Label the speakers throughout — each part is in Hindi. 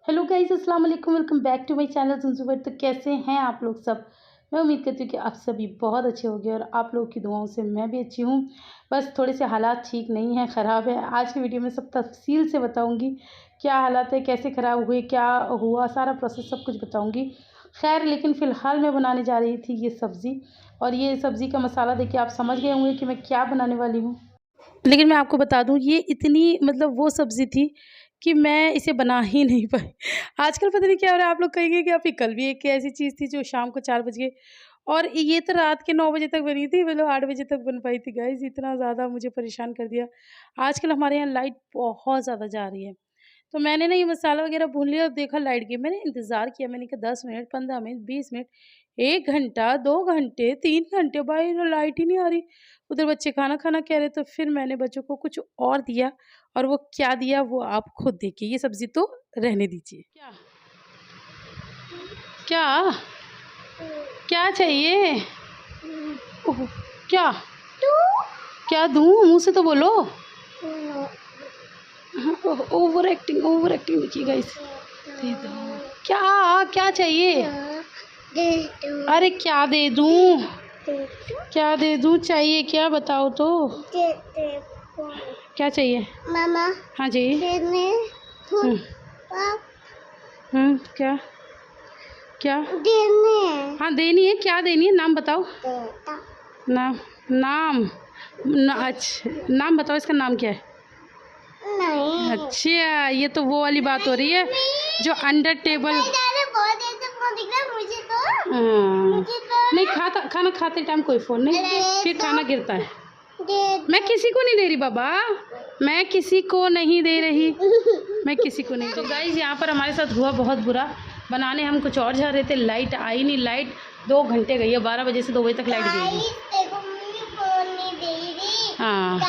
Speaker 1: हेलो गाइस, अस्सलाम वालेकुम। Welcome back to my channel Zubair. तो कैसे हैं आप लोग सब? मैं उम्मीद करती हूँ कि आप सभी बहुत अच्छे होंगे और आप लोगों की दुआओं से मैं भी अच्छी हूँ। बस थोड़े से हालात ठीक नहीं हैं, ख़राब है। आज की वीडियो में सब तफसील से बताऊँगी क्या हालात है, कैसे ख़राब हुए, क्या हुआ, सारा प्रोसेस सब कुछ बताऊँगी। खैर, लेकिन फ़िलहाल मैं बनाने जा रही थी ये सब्ज़ी, और ये सब्ज़ी का मसाला देख के आप समझ गए होंगे कि मैं क्या बनाने वाली हूँ। लेकिन मैं आपको बता दूँ, ये इतनी मतलब वो सब्ज़ी थी कि मैं इसे बना ही नहीं पाई। आजकल पता नहीं क्या हो रहा है, आप लोग कहेंगे कि आपकी कल भी एक ऐसी चीज़ थी जो शाम को 4 बज गए, और ये तो रात के 9 बजे तक बनी थी, मतलब 8 बजे तक बन पाई थी गाइज़। इतना ज़्यादा मुझे परेशान कर दिया। आजकल हमारे यहाँ लाइट बहुत ज़्यादा जा रही है। तो मैंने ना ये मसाला वगैरह भून लिया और देखा लाइट गई। मैंने इंतज़ार किया, मैंने कहा 10 मिनट, 15 मिनट, 20 मिनट, 1 घंटा, 2 घंटे, 3 घंटे, भाई लाइट ही नहीं आ रही। उधर बच्चे खाना खाना कह रहे, तो फिर मैंने बच्चों को कुछ और दिया, और वो क्या दिया वो आप खुद देखिए। ये सब्ज़ी तो रहने दीजिए। क्या? क्या? क्या चाहिए? ओह! क्या? क्या दूँ? मुँह से तो बोलो। हाँ, ओवर एक्टिंग देखिए गाइस। दे दो। क्या? क्या चाहिए? अरे क्या दे दूँ? क्या दे दूँ? चाहिए क्या, बताओ तो? क्या चाहिए?
Speaker 2: मामा
Speaker 1: हाँ जी। हुँ, क्या? क्या? हाँ, देनी है। क्या देनी है? नाम बताओ। नाम नाम अच्छा, नाम बताओ, इसका नाम क्या है?
Speaker 2: नहीं।
Speaker 1: अच्छा, ये तो वो वाली बात हो रही है जो अंडर टेबल। नहीं खाता, खाना खाते टाइम कोई फ़ोन नहीं, फिर खाना गिरता है। मैं किसी को नहीं दे रही बाबा, मैं किसी को नहीं दे रही, मैं किसी को नहीं दे रही। तो गाइस, यहाँ पर हमारे साथ हुआ बहुत बुरा। बनाने हम कुछ और जा रहे थे, लाइट आई नहीं। लाइट 2 घंटे गई है, 12 बजे से 2 बजे तक लाइट गई है। हाँ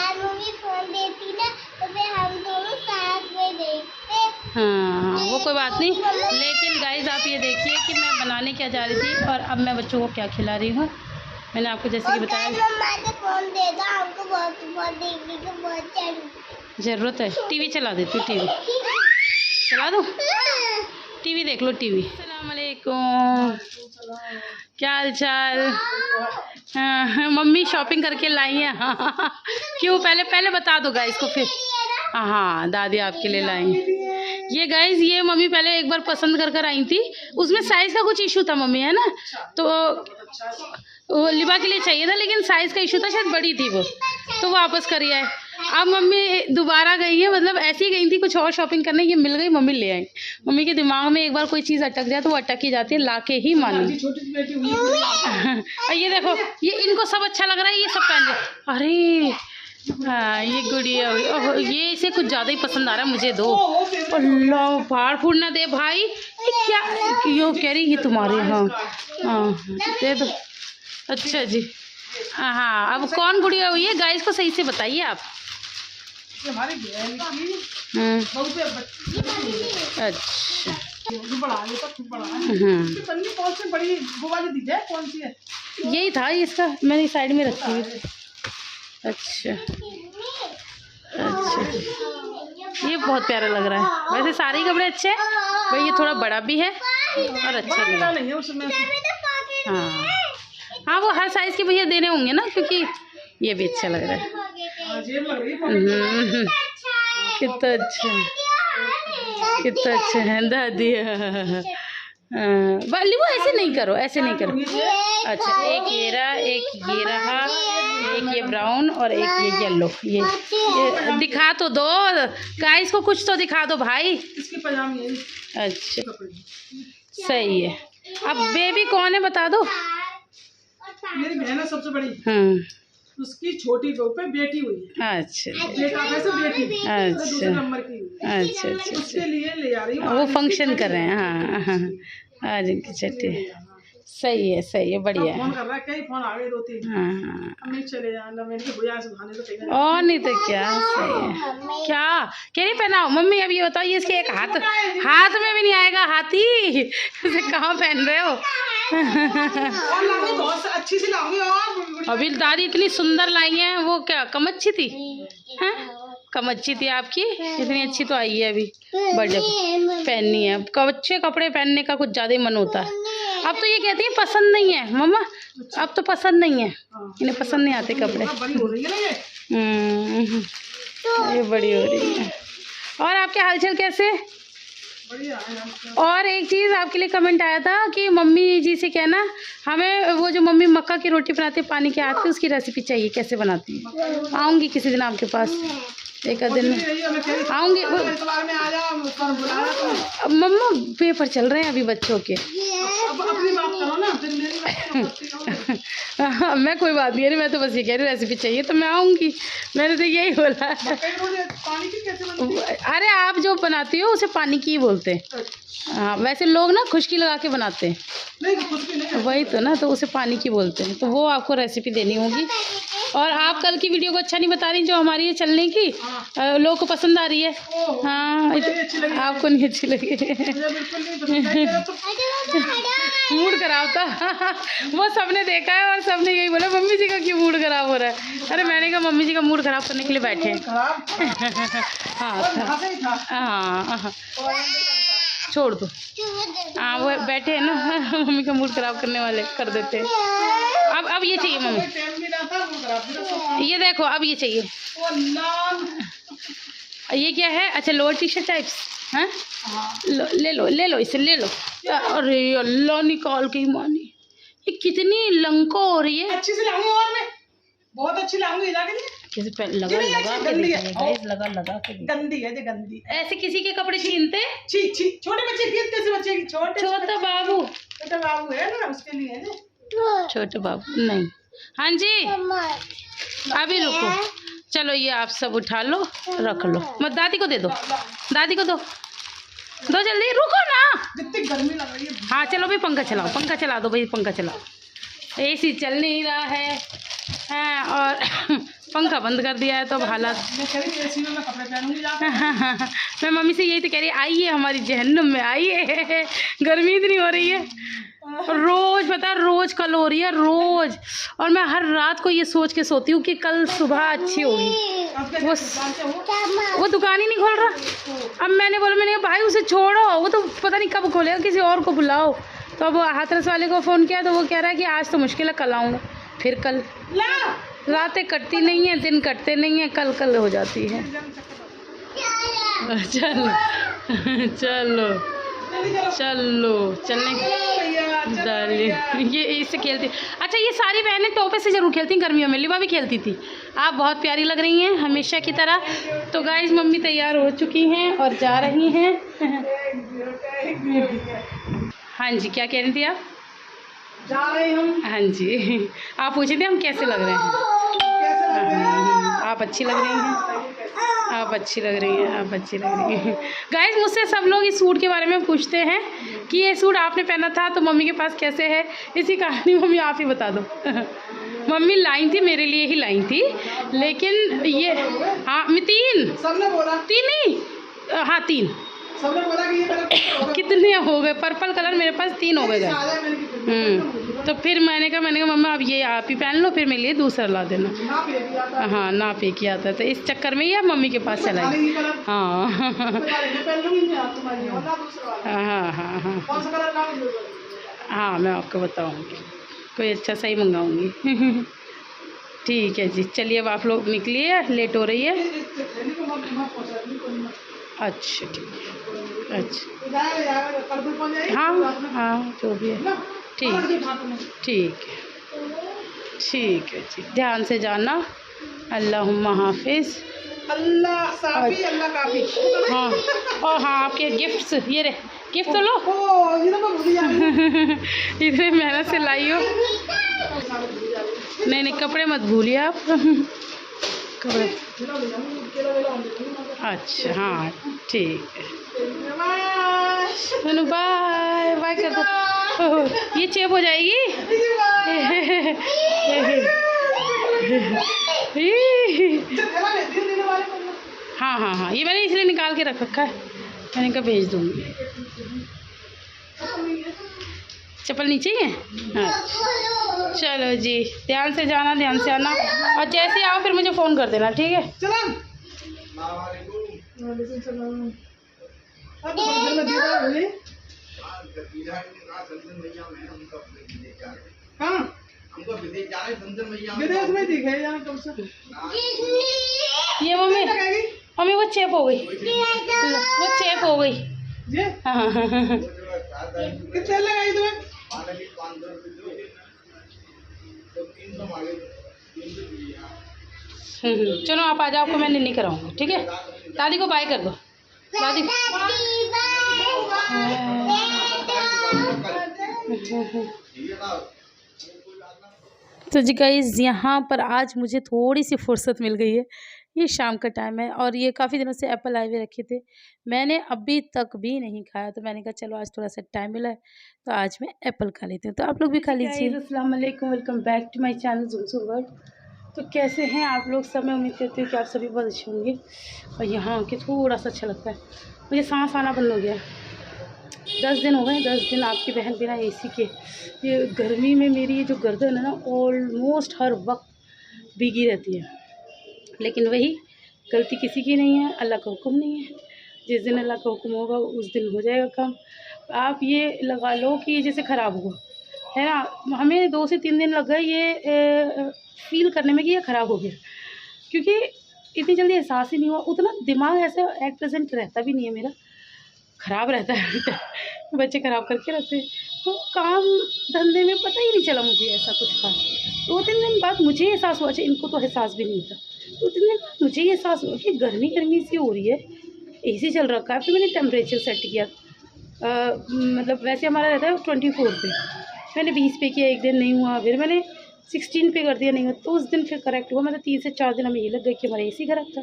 Speaker 1: हाँ, वो कोई बात नहीं। लेकिन गाइस, आप ये देखिए कि मैं बनाने क्या जा रही थी और अब मैं बच्चों को क्या खिला रही हूँ। मैंने आपको जैसे कि बताया, ज़रूरत है। टीवी चला देती हूँ, टीवी चला दो, टीवी देख लो, टीवी। अस्सलाम वालेकुम, क्या हाल चाल? हाँ, मम्मी शॉपिंग करके लाई है। हाँ, क्यों? पहले बता दो गाइस को, फिर हाँ, दादी आपके लिए लाई। ये गाइस, ये मम्मी पहले एक बार पसंद कर आई थी, उसमें साइज़ का कुछ इशू था मम्मी, है ना, तो वो लिबा के लिए चाहिए था, लेकिन साइज़ का इशू था, शायद बड़ी थी वो, तो वापस करी है। अब मम्मी दोबारा गई है, मतलब ऐसी ही गई थी कुछ और शॉपिंग करने, ये मिल गई, मम्मी ले आई। मम्मी के दिमाग में एक बार कोई चीज़ अटक जाए तो वो अटक ही जाती है, लाके ही मानी। और ये देखो, ये इनको सब अच्छा लग रहा है, ये सब पहन रहे। अरे हाँ, ये गुड़िया हुई। ओह, ये इसे कुछ ज़्यादा ही पसंद आ रहा है, मुझे दो। अल्लाह, फाड़ फूड़ ना दे भाई। ये क्या यो कह रही, ये तुम्हारे? हाँ हाँ, दे दो। अच्छा जी। हाँ, अब कौन गुड़िया हुई है गाइस को सही से बताइए आप। अच्छा, यही था इसका, मैंने साइड में रखी हुई। अच्छा अच्छा, ये बहुत प्यारा लग रहा है। वैसे सारे कपड़े अच्छे हैं भाई, ये थोड़ा बड़ा भी है और अच्छा भी है। हाँ हाँ, वो हर साइज़ के भैया देने होंगे ना, क्योंकि ये भी अच्छा लग रहा है। कितना अच्छा, कितना अच्छा है दादी। बाली वो ऐसे नहीं करो, ऐसे नहीं करो। अच्छा, एक ये रहा, एक ये रहा, एक ये ब्राउन और एक ये येलो। ये दिखा तो दो गाइस को, कुछ तो दिखा दो भाई। इसकी पजामी है। अच्छा, सही है। अब बेबी कौन है बता दो। मेरी बहन है सबसे बड़ी। उसकी छोटी बहू पे बेटी हुई है। अच्छा, बेटी। अच्छा नंबर की। अच्छा अच्छा, उसके लिए ले आ रही हूँ, वो फंक्शन कर रहे हैं। हाँ हाँ, आज इनकी छुट्टी। सही है, सही है, बढ़िया है। फोन कर रहा है, कई फोन आ गए 2-3। हाँ, हम चले जाना, मैंने भैया से भाने तो कहीं और नहीं तो क्या। सही है। क्या कह रही पहनाओ मम्मी? अब ये बताओ, ये इसके एक हाथ में भी नहीं आएगा हाथी, इसे कहाँ पहन रहे हो? बहुत अच्छी सी लाऊंगी। और अभी दादी इतनी सुंदर लाई है, वो क्या कम अच्छी थी? हैं? कम अच्छी थी आपकी, इतनी अच्छी तो आई है अभी बर्थडे पहननी है। अच्छे कपड़े पहनने का कुछ ज़्यादा ही मन होता है। अब तो ये कहती है पसंद नहीं है मम्मा, अब तो पसंद नहीं है, इन्हें पसंद नहीं आते कपड़े। ये बड़ी हो रही है। और आपके हालचाल कैसे? और एक चीज़ आपके लिए कमेंट आया था कि मम्मी जी से कहना हमें वो जो मम्मी मक्का की रोटी बनाते पानी के आते उसकी रेसिपी चाहिए, कैसे बनाती है। आऊँगी किसी दिन आपके पास, एक आध दिन में आऊँगी। मम्मा पेपर चल रहे हैं अभी बच्चों के। मैं कोई बात नहीं है, मैं तो बस ये कह रही रेसिपी चाहिए तो मैं आऊँगी, मैंने तो यही बोला। अरे आप जो बनाती हो उसे पानी की ही बोलते हैं। हाँ वैसे लोग ना खुशकी लगा के बनाते हैं, वही तो ना, तो उसे पानी की बोलते हैं। तो वो आपको रेसिपी देनी होगी। और आप कल की वीडियो को अच्छा नहीं बता रही जो हमारी है चलने की, लोगों को पसंद आ रही है। हाँ आपको नहीं अच्छी लगी, मूड खराब था। वो सबने देखा है और सबने यही बोला मम्मी जी का क्यों मूड खराब हो रहा है। अरे मैंने कहा मम्मी जी का मूड खराब करने के लिए बैठे हैं। हाँ छोड़ दो। हाँ वो बैठे हैं ना, मम्मी का मूड खराब करने वाले कर देते हैं। अब ये चाहिए मम्मी, ये देखो अब ये चाहिए। ये क्या है? अच्छा लोअर टी शर्ट टाइप्स। हाँ ले लो इसे ले लो। अरे अल्लाह निकाल के ही मानी, ये कितनी लंको हो रही है। अच्छी से लाऊंगी और मैं बहुत अच्छी लाऊंगी किसी पे लगा के गंदी है, गंदी। ऐसे किसी के कपड़े छीनते? छोटे बच्चे छीनते से बच्चे की छोटा बाबू है ना उसके लिए छोटे बाबू नहीं। हाँ जी अभी रुको, चलो ये आप सब उठा लो रख लो, मत दादी को दे दो, दादी को दो जल्दी, रुको ना जितनी गर्मी लग रही है। हाँ चलो भाई पंखा चलाओ, पंखा चला दो भाई, पंखा चलाओ। एसी चल नहीं रहा है हाँ, और पंखा बंद कर दिया है तो अब हालात। मैं मम्मी से यही तो कह रही आइए हमारी जहन्नुम में आइए, गर्मी इतनी हो रही है। रोज़ पता है रोज़ कल हो रही है रोज़, और मैं हर रात को ये सोच के सोती हूँ कि कल सुबह अच्छी होगी। वो दुकान ही नहीं खोल रहा। अब मैंने कहा भाई उसे छोड़ो, वो तो पता नहीं कब खोलेगा, किसी और को बुलाओ। तो अब हाथरस वाले को फ़ोन किया तो वो कह रहा है कि आज तो मुश्किल है कल आऊँगा। फिर कल रातें कटती नहीं हैं, दिन कटते नहीं हैं, कल हो जाती है। चलो चलने ये इससे खेलती। अच्छा ये सारी बहनें टोपे से ज़रूर खेलती हैं गर्मियों में, लिबा भी खेलती थी। आप बहुत प्यारी लग रही हैं हमेशा की तरह। तो गाइस मम्मी तैयार हो चुकी हैं और जा रही हैं। हाँ जी क्या कह रही थी आप? जा रहे हम। हाँ जी आप पूछे थे हम कैसे लग रहे हैं। आप अच्छी लग रही हैं, आप अच्छी लग रही हैं, आप अच्छी लग रही हैं। गाइस मुझसे सब लोग इस सूट के बारे में पूछते हैं कि ये सूट आपने पहना था तो मम्मी के पास कैसे है। इसी कहानी मम्मी आप ही बता दो। मम्मी लाई थी मेरे लिए ही लाई थी, लेकिन ये हाँ मैं तीन ही हाँ तीन सबने बोला कि ये कितने हो गए, पर्पल कलर मेरे पास 3 हो गए। तो फिर मैंने कहा मम्मा अब ये आप ही पहन लो, फिर मेरे लिए दूसरा ला देना। हाँ ना पे किया था तो इस चक्कर में ही आप मम्मी के पास चलाई। हाँ हाँ मैं आपको बताऊँगी, कोई अच्छा सही मंगाऊँगी। ठीक है जी चलिए अब आप लोग निकलिए, लेट हो रही है। अच्छा ठीक है, अच्छा हाँ जो भी है ठीक है जी, ध्यान से जाना। अल्लाहुम्मा हाफिज़। अल्लाह काफ़ी। हाँ और हाँ आपके गिफ्ट्स ये रहे, गिफ्ट तो लो। इतने मेहनत से लाई हो। नहीं कपड़े मत भूलिए आप। कपड़े अच्छा हाँ ठीक है। बाय बाय कर दो, ये चेप हो जाएगी। हाँ ये मैंने इसलिए निकाल के रख रखा है, मैंने कहा भेज दूँगी। चप्पल नीचे ही है। अच्छा चलो जी ध्यान से जाना, ध्यान से आना, और जैसे आओ फिर मुझे फ़ोन कर देना ठीक है।
Speaker 3: विदेश में दिखे यहाँ कब से।
Speaker 1: ये मम्मी मम्मी वो चेप हो गई, वो चेप हो गई। हाँ
Speaker 3: कितने लगाई तुम्हें?
Speaker 1: चलो आप आ जाओ, आपको मैं नहीं कराऊंगी, ठीक है। दादी को बाय कर दो, दादी। तो जी गाइस, यहाँ पर आज मुझे थोड़ी सी फुर्सत मिल गई है। ये शाम का टाइम है और ये काफ़ी दिनों से एप्पल आए हुए रखे थे, मैंने अभी तक भी नहीं खाया। तो मैंने कहा चलो आज थोड़ा सा टाइम मिला है तो आज मैं एप्पल खा लेती हूँ, तो आप लोग भी खा लीजिए। अस्सलाम वालेकुम, welcome back to my channel जुमसू वर्ल्ड। तो कैसे हैं आप लोग सब? मैं उम्मीद करती हूँ कि आप सभी बहुत अच्छे होंगे। और यहाँ आके थोड़ा सा अच्छा लगता है, मुझे सांस आना बंद हो गया। 10 दिन हो गए, 10 दिन आपकी बहन बिना एसी के। ये गर्मी में मेरी ये जो गर्दन है ना, ऑलमोस्ट हर वक्त भीगी रहती है। लेकिन वही गलती किसी की नहीं है, अल्लाह का हुक्म नहीं है। जिस दिन अल्लाह का हुक्म होगा उस दिन हो जाएगा काम। आप ये लगा लो कि जैसे ख़राब हुआ है ना, हमें 2 से 3 दिन लग गए ये फील करने में कि ये ख़राब हो गया, क्योंकि इतनी जल्दी एहसास ही नहीं हुआ। उतना दिमाग ऐसे एट प्रेजेंट रहता भी नहीं है मेरा, ख़राब रहता है बच्चे ख़राब करके रखते हैं, तो काम धंधे में पता ही नहीं चला मुझे ऐसा कुछ था। 2-3 दिन बाद मुझे एहसास हुआ। अच्छा, इनको तो एहसास भी नहीं था। 2-3 दिन बाद मुझे ये एहसास हुआ कि गर्मी सी हो रही है, एसी चल रखा है। फिर मैंने टेम्परेचर सेट किया, मतलब वैसे हमारा रहता है 24 पे, मैंने 20 पे किया, एक दिन नहीं हुआ। फिर मैंने 16 पे कर दिया, नहीं हुआ तो उस दिन फिर करेक्ट हुआ। मतलब 3 से 4 दिन हमें ये लग गए कि हमारा एसी ख़राब था।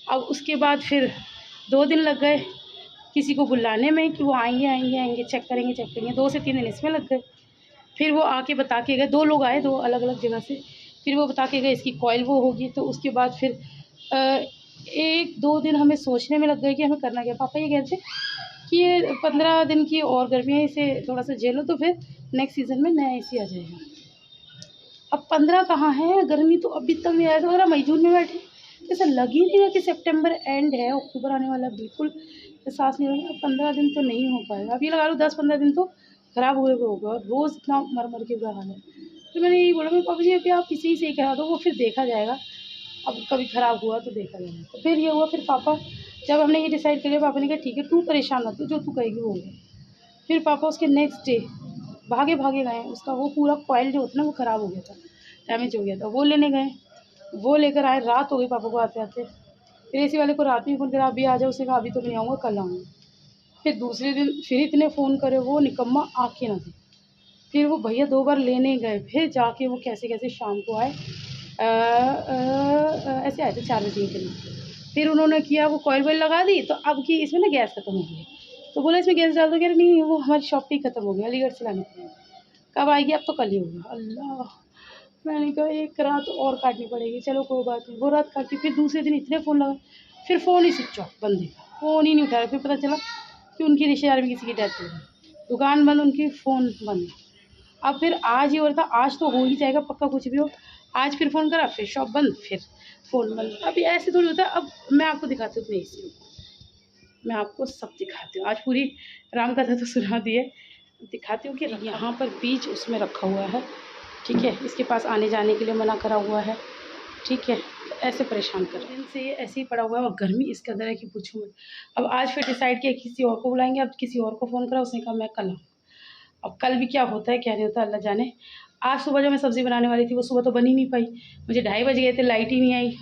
Speaker 1: अब उसके बाद फिर 2 दिन लग गए किसी को बुलाने में कि वो आएंगे चेक करेंगे। 2 से 3 दिन इसमें लग गए। फिर वो आके बता के गए, 2 लोग आए 2 अलग अलग जगह से। फिर वो बता के गए इसकी कॉइल वो होगी। तो उसके बाद फिर 1-2 दिन हमें सोचने में लग गए कि हमें करना क्या। पापा ये कहते कि ये 15 दिन की और गर्मी है, इसे थोड़ा सा झेलो तो फिर नेक्स्ट सीज़न में नया एसी आ जाएगा। अब 15 कहाँ है, गर्मी तो अभी तक नहीं आया। तो हमारा मई जून में बैठे, ऐसा लग ही नहीं रहा कि सितंबर एंड है, अक्टूबर आने वाला, बिल्कुल एहसास नहीं हो रहा। 15 दिन तो नहीं हो पाएगा। अब ये लगा लो 10-15 दिन तो ख़राब हुए होगा, रोज़ इतना मर के बुरा हाल है। तो मैंने यही बोला, मेरे पापा जी अभी आप इसी से करा दो, वो फिर देखा जाएगा। अब कभी ख़राब हुआ तो देखा जाएगा। तो फिर ये हुआ, फिर पापा जब हमने ये डिसाइड कर लिया, पापा ने कहा ठीक है तू परेशान मत हो, जो तू कहेगी वो होगा। फिर पापा उसके नेक्स्ट डे भागे गए, उसका वो पूरा कॉइल जो होता है ना वो ख़राब हो गया था, डैमेज हो गया था, वो लेने गए। वो लेकर आए, रात हो गई पापा को आते आते। फिर एसी वाले को रात में फ़ोन करा, अभी आ जाओ। उसने कहा अभी तो नहीं आऊँगा, कल आऊँगा। फिर दूसरे दिन फिर इतने फ़ोन करे, वो निकम्मा आके ना दे। फिर वो भैया 2 बार लेने गए, फिर जाके वो कैसे शाम को आए। ऐसे आए थे 4 बजे के लिए। फिर उन्होंने किया, वो कॉइल वॉइल लगा दी। तो अब की इसमें ना गैस ख़त्म हो गई, तो बोला इसमें गैस डाल दो। कह रहे नहीं, वो हमारी शॉप पे ही ख़त्म हो गया, अलीगढ़ से लानी पड़ेगी। कब आएगी? अब तो कल ही होगा। अल्लाह, मैंने कहा एक रात और काटनी पड़ेगी, चलो कोई बात नहीं। वो रात काटी। फिर दूसरे दिन इतने फ़ोन लगा, फिर फ़ोन ही स्विच ऑफ, बंदे का फ़ोन ही नहीं उठा रहा। फिर पता चला कि उनकी रिश्तेदार में किसी की डेथ हो गई, दुकान बंद, उनकी फ़ोन बंद। अब फिर आज ही हो रहा था, आज तो हो ही जाएगा पक्का, कुछ भी हो। आज फिर फ़ोन करा, फिर शॉप बंद, फिर फ़ोन बंद। अब ऐसे थोड़ी होता है। अब मैं आपको दिखाती हूँ अपने एसी, मैं आपको सब दिखाती हूँ। आज पूरी राम कथा तो सुना दी है, दिखाती हूँ कि यहाँ पर बीज उसमें रखा हुआ है, ठीक है। इसके पास आने जाने के लिए मना करा हुआ है, ठीक है। तो ऐसे परेशान कर दिन से ये ऐसे ही पड़ा हुआ है और गर्मी इस कदर है कि पूछूँ मत। अब आज फिर डिसाइड किया किसी और को बुलाएंगे। अब किसी और को फ़ोन करा, उसने कहा मैं कल आऊँ। अब कल भी क्या होता है क्या नहीं होता अल्लाह जाने। आज सुबह जो मैं सब्ज़ी बनाने वाली थी वो सुबह तो बन ही नहीं पाई, मुझे 2:30 बज गए थे, लाइट ही नहीं आई।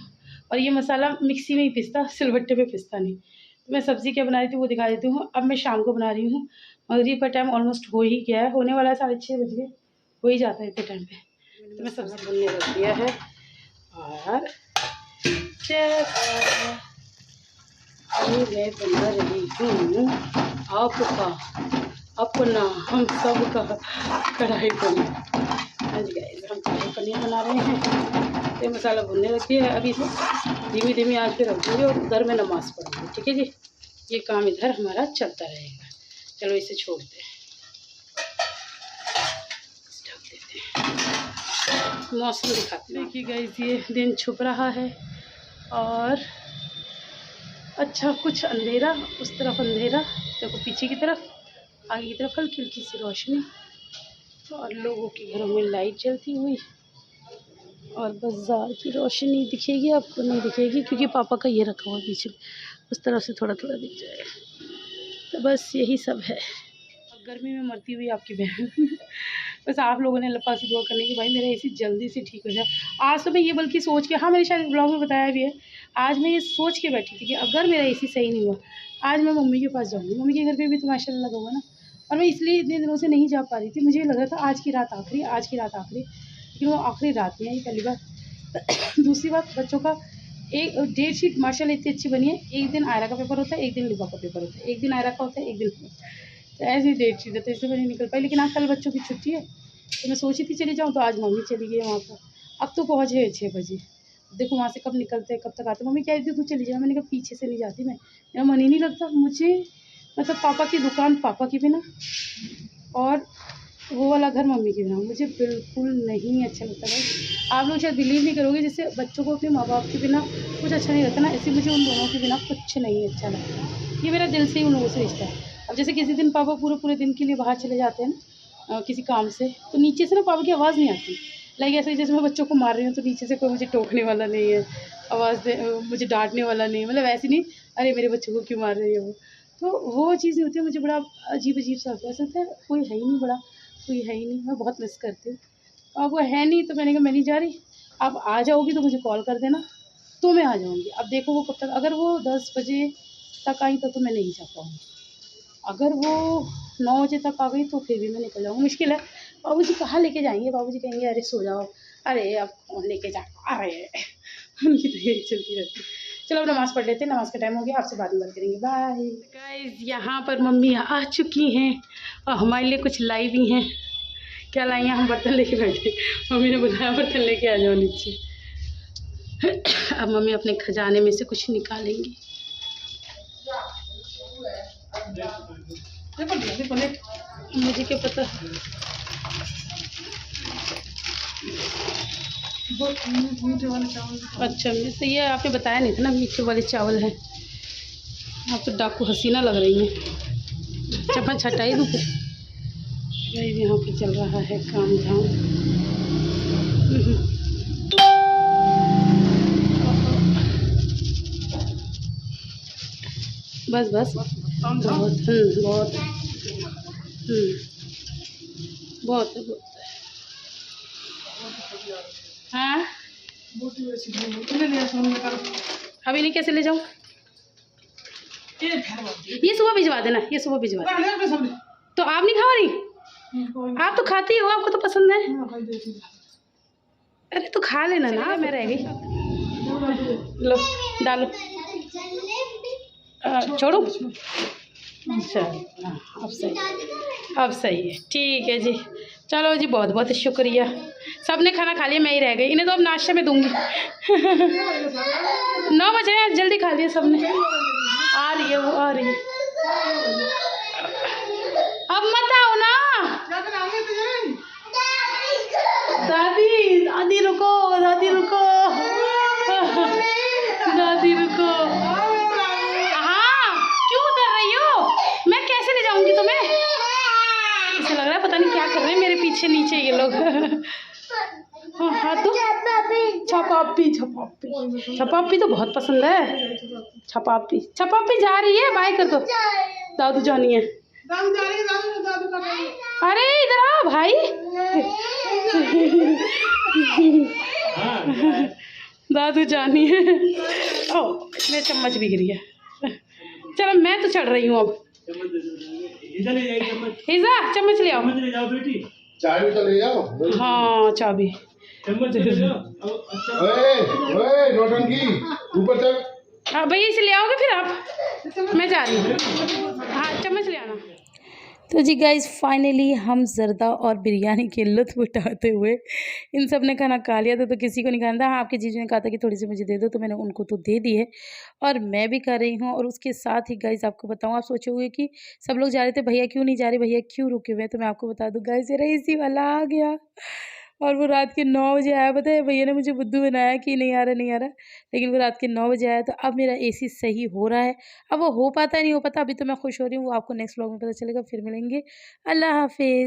Speaker 1: और ये मसाला मिक्सी में ही पिसता, सिलबट्टे पे पिसता नहीं। तो मैं सब्ज़ी क्या बना रही थी वो दिखा देती हूँ। अब मैं शाम को बना रही हूँ, मगरिब का टाइम ऑलमोस्ट हो ही गया है, होने वाला है, 6:30 बज गए, हो ही जाता है इतने टाइम पे। तो मैं सब्ज़ी बनने रख दिया है और मैं बना रही हूँ आपका अपना हम सब का कढ़ाई पनीर। आज गाइस हम कढ़ाई पनीर बना रहे हैं। ये मसाला भुनने लग गया है, अभी तो धीमी आंच पे रख दूँगी और उधर में नमाज़ पढ़ूँगी, ठीक है जी। ये काम इधर हमारा चलता रहेगा। चलो इसे छोड़ते हैं, ढक देते हैं, मौसम दिखाते हैं। देखिए गाइस, ये दिन छुप रहा है और अच्छा कुछ अंधेरा, उस तरफ अंधेरा, देखो पीछे की तरफ, आगे की तरफ हल्की हल्की सी रोशनी और लोगों के घरों में लाइट जलती हुई और बाजार की रोशनी दिखेगी आपको, नहीं दिखेगी क्योंकि पापा का ये रखा हुआ पीछे, उस तरफ से थोड़ा थोड़ा दिख जाएगा। तो बस यही सब है। गर्मी में मरती हुई आपकी बहन बस आप लोगों ने अल्लाह पाक से दुआ करने की भाई मेरा एसी जल्दी से ठीक हो जाए। आज तो मैं ये बल्कि सोच के, हाँ मैंने शायद ब्लॉग में बताया भी है, आज मैं ये सोच के बैठी थी कि अगर मेरा एसी सही नहीं हुआ आज मैं मम्मी के पास जाऊँगी। मम्मी के घर पे भी तो माशाल्लाह लगा हुआ ना, और मैं इसलिए इतने दिनों से नहीं जा पा रही थी। मुझे लग रहा था आज की रात आखिरी, आज की रात आखिरी, लेकिन वो आखिरी रात नहीं आई पहली बात। दूसरी बात, बच्चों का एक डेट शीट माशाल्लाह इतनी अच्छी बनी है। एक दिन आयरा का पेपर होता है, एक दिन लिबा का पेपर होता है, एक दिन आयरा का होता है, एक दिन तो ऐसी डेट शीट है, तो इससे मैं नहीं निकल पाई। लेकिन आज कल बच्चों की छुट्टी है तो मैं सोची थी चली जाऊँ, तो आज मम्मी चली गई है वहाँ पर। अब तो पहुँचे 6 बजे, देखो वहाँ से कब निकलते हैं कब तक आते हैं। मम्मी कह रही थी तू चली जा, मैंने कहा पीछे से नहीं जाती मैं, मेरा मन ही नहीं लगता मुझे, मतलब पापा की दुकान पापा की बिना और वो वाला घर मम्मी के बिना मुझे बिल्कुल नहीं अच्छा लगता। भाई आप लोग शायद बिलीव नहीं करोगे, जिससे बच्चों को अपने माँ बाप के बिना कुछ अच्छा नहीं लगता ना, ऐसे मुझे उन दोनों के बिना कुछ नहीं अच्छा लगता। ये मेरा दिल से ही उन लोगों से रिश्ता है। अब जैसे किसी दिन पापा पूरे दिन के लिए बाहर चले जाते हैं ना किसी काम से, तो नीचे से ना पापा की आवाज़ नहीं आती। लाइक ऐसे जैसे मैं बच्चों को मार रही हूँ तो नीचे से कोई मुझे टोकने वाला नहीं है, आवाज़ दे मुझे डांटने वाला नहीं है, मतलब ऐसी नहीं अरे मेरे बच्चों को क्यों मार रही है वो। तो वो चीज़ नहीं होती है, मुझे बड़ा अजीब सा ऐसा होता है, कोई है ही नहीं, बड़ा कोई है ही नहीं, मैं बहुत मिस करती हूँ। अब वो है नहीं तो मैंने कहा मैं नहीं जा रही, आप आ जाओगी तो मुझे कॉल कर देना तो मैं आ जाऊँगी। अब देखो वो कब तक, अगर वो 10 बजे तक आई तो मैं नहीं जा पाऊँगी, अगर वो 9 बजे तक आ गई तो फिर भी मैं निकल जाऊँगी। मुश्किल है, बाबूजी कहाँ लेके जाएंगे, बाबूजी कहेंगे अरे सो जाओ, अरे अब कौन लेके जा, अरे उनकी तो यही चलती रहती है। चलो अब नमाज़ पढ़ लेते हैं, नमाज़ का टाइम हो गया, आपसे बाद में बात करेंगे, बाय गाइस। यहाँ पर मम्मी आ चुकी हैं और हमारे लिए कुछ लाई भी हैं। क्या लाई हैं, हम बर्तन लेके बैठे, मम्मी ने बुलाया बर्तन लेके आ जाओ नीचे। अब मम्मी अपने खजाने में से कुछ निकालेंगी। मुझे क्या पता,
Speaker 3: मीठे वाले चावल।
Speaker 1: अच्छा तो ये आपने बताया नहीं था ना मीठे वाले चावल हैं। आप तो डाकू हसीना लग रही हैं। चम्मच हटाई दूँ फिर। यहाँ पे चल रहा है काम धाम। बस बस बहुत बहुत बहुत है। हाँ अभी नहीं, कैसे ले जाऊँ, ये सुबह भिजवा देना, ये सुबह भिजवा देना। तो आप नहीं खा रही, आप तो खाती हो, आपको तो पसंद है। अरे तो खा लेना ना, मैं रह गई। लो डालो, छोड़ो। अच्छा अब सही है, ठीक है जी। चलो जी बहुत बहुत शुक्रिया। सबने खाना खा लिया, मैं ही रह गई, इन्हें तो अब नाश्ते में दूंगी। 9 बजे हैं, जल्दी खा लिया सबने। आ रही है वो, आ रही है, अब मत आओ ना। दादी दादी रुको, दादी रुको, दादी रुको। हाँ क्यों कर रही हो, मैं कैसे ले जाऊंगी तुम्हें, इसे लग रहा है पता नहीं क्या कर रहे हैं मेरे पीछे नीचे ये लोग। हाँ तो छपापी छपापी छपापी तो बहुत पसंद है। छपापी छपापी जा रही है, बाय कर दो। दादू जानी है, अरे इधर आ भाई। दादू जानी है। ओ मेरे चम्मच भी गिरी है। चलो मैं तो चढ़ रही हूँ अब। हिजा चम्मच ले आओ,
Speaker 3: चाबी तो ले जाओ।
Speaker 1: हाँ चाबी,
Speaker 3: ओए नौटंकी ऊपर चल।
Speaker 1: हाँ भैया इसे ले आओगे फिर आप, मैं जा रही हूँ। हाँ चम्मच ले आना। तो जी गाइज़ फाइनली हम ज़र्दा और बिरयानी के लुत्फ़ उठाते हुए इन सब ने खाना खा लिया था, तो किसी को नहीं खाना था। हाँ आपके जीजू ने कहा था कि थोड़ी सी मुझे दे दो, तो मैंने उनको तो दे दी है और मैं भी कर रही हूँ। और उसके साथ ही गाइज़ आपको बताऊँ, आप सोचोगे कि सब लोग जा रहे थे, भैया क्यों नहीं जा रहे, भैया क्यों रुके हुए हैं, तो मैं आपको बता दूँ गाइज़ मेरा एसी वाला आ गया। और वो रात के 9 बजे आया, पता है भैया ने मुझे बुद्धू बनाया कि नहीं आ रहा नहीं आ रहा, लेकिन वो रात के 9 बजे आया। तो अब मेरा एसी सही हो रहा है। अब वो हो पाता है नहीं हो पाता, अभी तो मैं खुश हो रही हूँ, वो आपको नेक्स्ट व्लॉग में पता चलेगा। फिर मिलेंगे, अल्लाह हाफिज़।